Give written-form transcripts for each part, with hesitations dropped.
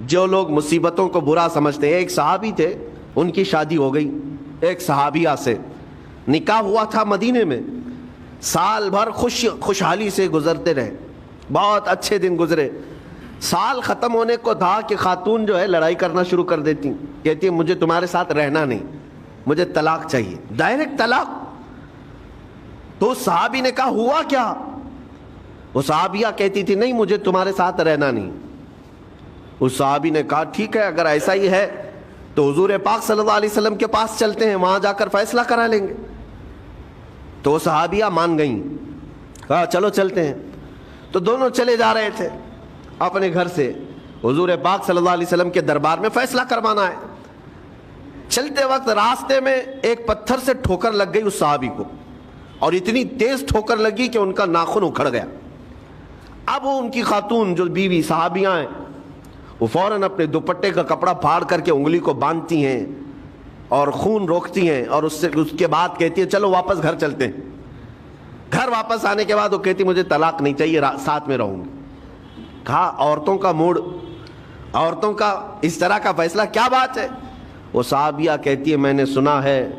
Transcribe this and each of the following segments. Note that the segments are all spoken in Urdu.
جو لوگ مصیبتوں کو برا سمجھتے ہیں، ایک صحابی تھے، ان کی شادی ہو گئی ایک صحابیہ سے، نکاح ہوا تھا مدینے میں، سال بھر خوشحالی سے گزرتے رہے، بہت اچھے دن گزرے۔ سال ختم ہونے کو تھا کہ خاتون جو ہے لڑائی کرنا شروع کر دیتی، کہتی ہے مجھے تمہارے ساتھ رہنا نہیں، مجھے طلاق چاہیے، ڈائریکٹ طلاق۔ تو صحابی نے کہا ہوا کیا؟ وہ صحابیہ کہتی تھی نہیں مجھے تمہارے ساتھ رہنا نہیں۔ اس صحابی نے کہا ٹھیک ہے اگر ایسا ہی ہے تو حضور پاک صلی اللہ علیہ وسلم کے پاس چلتے ہیں، وہاں جا کر فیصلہ کرا لیں گے۔ تو وہ صحابیہ مان گئیں، کہا چلو چلتے ہیں۔ تو دونوں چلے جا رہے تھے اپنے گھر سے، حضور پاک صلی اللہ علیہ وسلم کے دربار میں فیصلہ کروانا ہے۔ چلتے وقت راستے میں ایک پتھر سے ٹھوکر لگ گئی اس صحابی کو، اور اتنی تیز ٹھوکر لگی کہ ان کا ناخن اکھڑ گیا۔ اب وہ ان کی خاتون جو بیوی صحابیاں ہیں وہ فوراً اپنے دوپٹے کا کپڑا پھاڑ کر کے انگلی کو باندھتی ہیں اور خون روکتی ہیں، اور اس کے بعد کہتی ہے چلو واپس گھر چلتے ہیں۔ گھر واپس آنے کے بعد وہ کہتی مجھے طلاق نہیں چاہیے، ساتھ میں رہوں گی۔ کہا عورتوں کا موڈ، عورتوں کا اس طرح کا فیصلہ کیا بات ہے؟ وہ صحابیہ کہتی ہے میں نے سنا ہے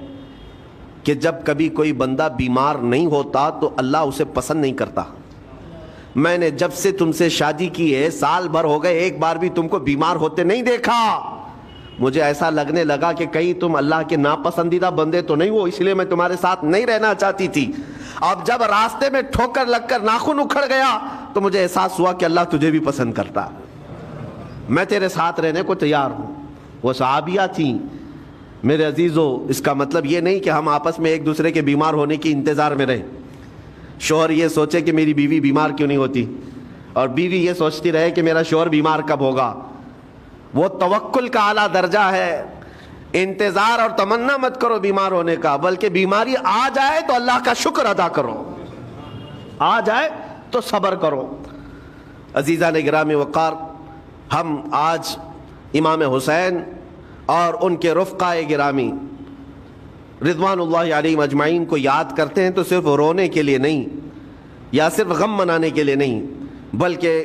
کہ جب کبھی کوئی بندہ بیمار نہیں ہوتا تو اللہ اسے پسند نہیں کرتا۔ میں نے جب سے تم سے شادی کی ہے سال بھر ہو گئے، ایک بار بھی تم کو بیمار ہوتے نہیں دیکھا۔ مجھے ایسا لگنے لگا کہ کہیں تم اللہ کے ناپسندیدہ بندے تو نہیں ہو، اس لیے میں تمہارے ساتھ نہیں رہنا چاہتی تھی۔ اب جب راستے میں ٹھوکر لگ کر ناخن اکھڑ گیا تو مجھے احساس ہوا کہ اللہ تجھے بھی پسند کرتا، میں تیرے ساتھ رہنے کو تیار ہوں۔ وہ صحابیہ تھیں۔ میرے عزیزو، اس کا مطلب یہ نہیں کہ ہم آپس میں ایک دوسرے کے بیمار ہونے کی انتظار میں رہیں۔ شوہر یہ سوچے کہ میری بیوی بیمار کیوں نہیں ہوتی، اور بیوی یہ سوچتی رہے کہ میرا شوہر بیمار کب ہوگا۔ وہ توکل کا اعلیٰ درجہ ہے۔ انتظار اور تمنا مت کرو بیمار ہونے کا، بلکہ بیماری آ جائے تو اللہ کا شکر ادا کرو، آ جائے تو صبر کرو۔ عزیزان گرامی وقار، ہم آج امام حسین اور ان کے رفقائے گرامی رضوان اللہ علیہم اجمعین کو یاد کرتے ہیں تو صرف رونے کے لیے نہیں یا صرف غم منانے کے لیے نہیں، بلکہ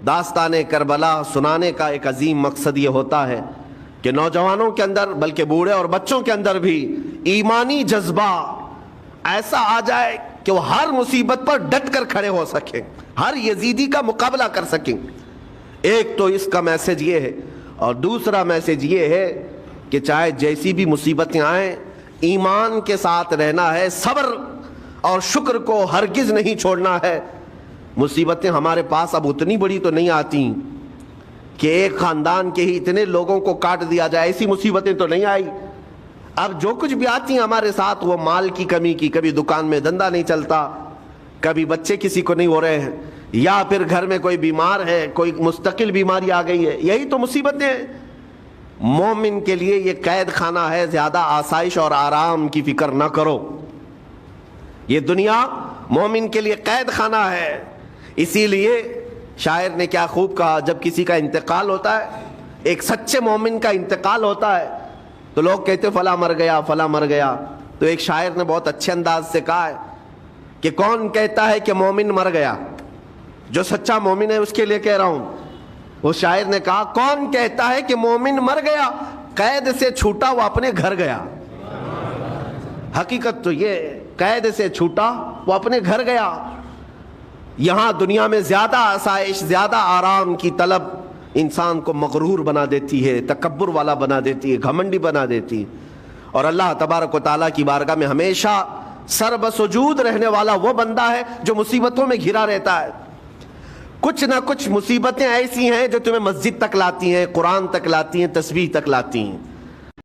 داستان کربلا سنانے کا ایک عظیم مقصد یہ ہوتا ہے کہ نوجوانوں کے اندر بلکہ بوڑھے اور بچوں کے اندر بھی ایمانی جذبہ ایسا آ جائے کہ وہ ہر مصیبت پر ڈٹ کر کھڑے ہو سکیں، ہر یزیدی کا مقابلہ کر سکیں۔ ایک تو اس کا میسج یہ ہے، اور دوسرا میسج یہ ہے کہ چاہے جیسی بھی مصیبتیں آئیں ایمان کے ساتھ رہنا ہے، صبر اور شکر کو ہرگز نہیں چھوڑنا ہے۔ مصیبتیں ہمارے پاس اب اتنی بڑی تو نہیں آتی کہ ایک خاندان کے ہی اتنے لوگوں کو کاٹ دیا جائے، ایسی مصیبتیں تو نہیں آئی۔ اب جو کچھ بھی آتی ہیں ہمارے ساتھ وہ مال کی کمی کی، کبھی دکان میں دھندا نہیں چلتا، کبھی بچے کسی کو نہیں ہو رہے ہیں، یا پھر گھر میں کوئی بیمار ہے، کوئی مستقل بیماری آ گئی ہے، یہی تو مصیبتیں ہیں۔ مومن کے لیے یہ قید خانہ ہے، زیادہ آسائش اور آرام کی فکر نہ کرو۔ یہ دنیا مومن کے لیے قید خانہ ہے۔ اسی لیے شاعر نے کیا خوب کہا، جب کسی کا انتقال ہوتا ہے، ایک سچے مومن کا انتقال ہوتا ہے، تو لوگ کہتے فلاں مر گیا فلاں مر گیا، تو ایک شاعر نے بہت اچھے انداز سے کہا ہے کہ کون کہتا ہے کہ مومن مر گیا؟ جو سچا مومن ہے اس کے لیے کہہ رہا ہوں۔ وہ شاعر نے کہا کون کہتا ہے کہ مومن مر گیا؟ قید سے چھوٹا وہ اپنے گھر گیا۔ حقیقت تو یہ، قید سے چھوٹا وہ اپنے گھر گیا۔ یہاں دنیا میں زیادہ آسائش، زیادہ آرام کی طلب انسان کو مغرور بنا دیتی ہے، تکبر والا بنا دیتی ہے، گھمنڈی بنا دیتی ہے۔ اور اللہ تبارک و تعالیٰ کی بارگاہ میں ہمیشہ سر بسجود رہنے والا وہ بندہ ہے جو مصیبتوں میں گھرا رہتا ہے۔ کچھ نہ کچھ مصیبتیں ایسی ہیں جو تمہیں مسجد تک لاتی ہیں، قرآن تک لاتی ہیں، تسبیح تک لاتی ہیں۔